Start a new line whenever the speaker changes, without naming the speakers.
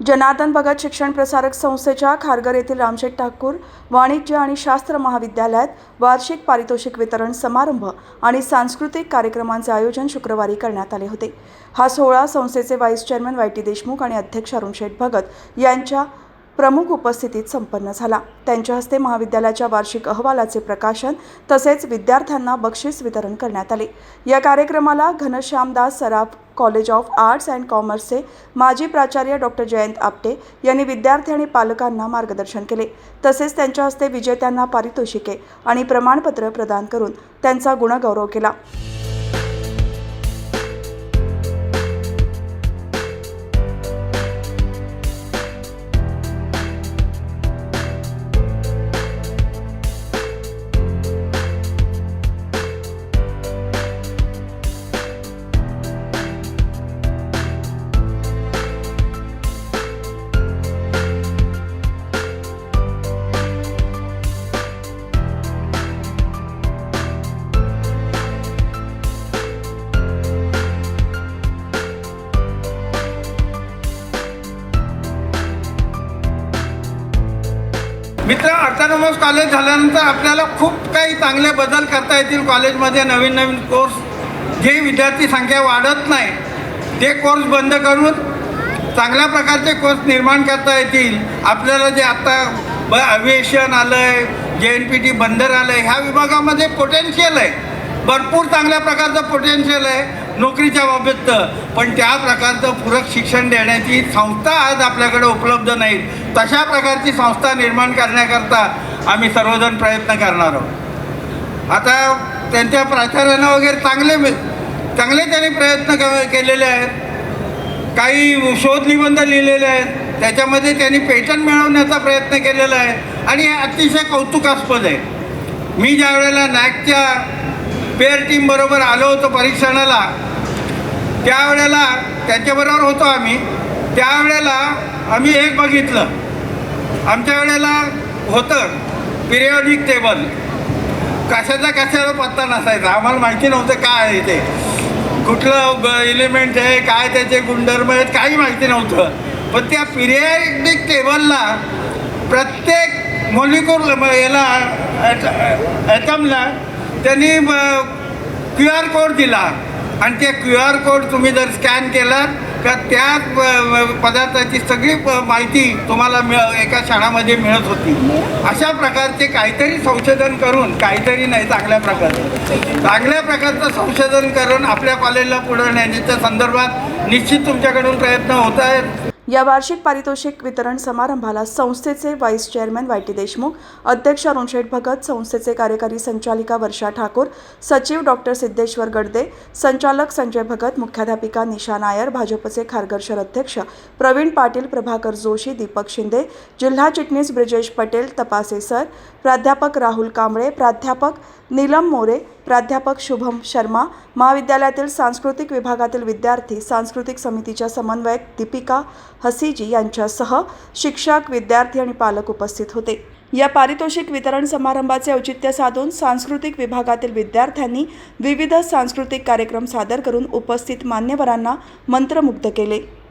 जनार्दन भगत शिक्षण प्रसारक संस्थेच्या खारघर येथील रामशेठ ठाकूर वाणिज्य आणि शास्त्र महाविद्यालयात वार्षिक पारितोषिक वितरण समारंभ आणि सांस्कृतिक कार्यक्रमांचे आयोजन शुक्रवारी करण्यात आले होते। हा सोहळा संस्थेचे व्हाईस चेअरमन वाय.टी. देशमुख आणि अध्यक्ष रामशेठ भगत यांच्या प्रमुख उपस्थितीत संपन्न झाला। त्यांच्या हस्ते महाविद्यालयाच्या वार्षिक अहवालाचे प्रकाशन तसेच विद्यार्थ्यांना बक्षीस वितरण करण्यात आले। या कार्यक्रमाला घनश्यामदास सराफ कॉलेज ऑफ आर्ट्स अँड कॉमर्सचे माजी प्राचार्य डॉक्टर जयंत आपटे यांनी विद्यार्थी आणि पालकांना मार्गदर्शन केले। तसेच त्यांच्या हस्ते विजेत्यांना पारितोषिके आणि प्रमाणपत्र प्रदान करून त्यांचा गुणगौरव केला।
मित्र, ऑटोनॉमस कॉलेज झाल्यानंतर आपल्याला खूप काही चांगले बदल करता येतील। कॉलेजमध्ये नवीन नवीन कोर्स, जे विद्यार्थी संख्या वाढत नाही ते कोर्स बंद करून चांगल्या प्रकारचे कोर्स निर्माण करता येतील। आपल्याला जे आता अविएशन आलं आहे, JNPT बंदर आलं आहे, ह्या विभागामध्ये पोटेन्शियल आहे, भरपूर चांगल्या प्रकारचं पोटेन्शियल आहे नोकरीच्या बाबतीत। पण त्या प्रकारचं पूरक शिक्षण देण्याची संस्था आज आपल्याकडे उपलब्ध नाहीत। तशा प्रकारची संस्था निर्माण करण्याकरता आम्ही सर्वजण प्रयत्न करणार आहोत। आता त्यांच्या प्राचार्यांना वगैरे चांगले त्यांनी प्रयत्न केलेले आहेत। काही शोध निबंध लिहिलेले आहेत, त्याच्यामध्ये त्यांनी पेटंट मिळवण्याचा प्रयत्न केलेला आहे आणि हे अतिशय कौतुकास्पद आहे। मी ज्या वेळेला नॅकच्या पेअर टीमबरोबर आलो होतो परीक्षणाला, त्यावेळेला त्यांच्याबरोबर होतो आम्ही, त्यावेळेला आम्ही एक बघितलं, आमच्या वेळेला होतं पिरियॉडिक टेबल, कशाचा पत्ता नसायचा, आम्हाला माहिती नव्हतं काय आहे ते, कुठलं एलिमेंट आहे, काय त्याचे गुणधर्म आहेत, काही माहिती नव्हतं। पण त्या पिरियॉडिक टेबलला प्रत्येक मॉलिक्यूल याला ॲटमला त्यांनी QR कोड दिला आणि ते QR कोड तुम्ही जर स्कॅन केला का त्या पदार्थाची सगळी माहिती तुम्हाला एका क्षणामध्ये मिळत होती। अशा प्रकारचे काहीतरी संशोधन करून, काहीतरी नाही चांगल्या प्रकारचं संशोधन करून आपल्या कॉलेजला पुढे नेण्याच्या संदर्भात निश्चित तुमच्याकडून प्रयत्न होत आहेत।
या वार्षिक पारितोषिक वितरण समारंभाला संस्थेचे व्हाईस चेअरमन वाय.टी. देशमुख, अध्यक्ष रामशेठ भगत, संस्थेचे कार्यकारी संचालिका वर्षा ठाकूर, सचिव डॉक्टर सिद्धेश्वर गडदे, संचालक संजय भगत, मुख्याध्यापिका निशा नायर, भाजपचे खारघर शहर अध्यक्ष प्रवीण पाटील, प्रभाकर जोशी, दीपक शिंदे, जिल्हा चिटणीस ब्रिजेश पटेल, तपासे सर, प्राध्यापक राहुल कांबळे, प्राध्यापक नीलम मोरे, प्राध्यापक शुभम शर्मा, महाविद्यालयातील सांस्कृतिक विभागातील विद्यार्थी, सांस्कृतिक समितीच्या समन्वयक दीपिका हसीजी यांच्यासह शिक्षक, विद्यार्थी आणि पालक उपस्थित होते। या पारितोषिक वितरण समारंभाचे औचित्य साधून सांस्कृतिक विभागातील विद्यार्थ्यांनी विविध सांस्कृतिक कार्यक्रम सादर करून उपस्थित मान्यवरांना मंत्रमुग्ध केले।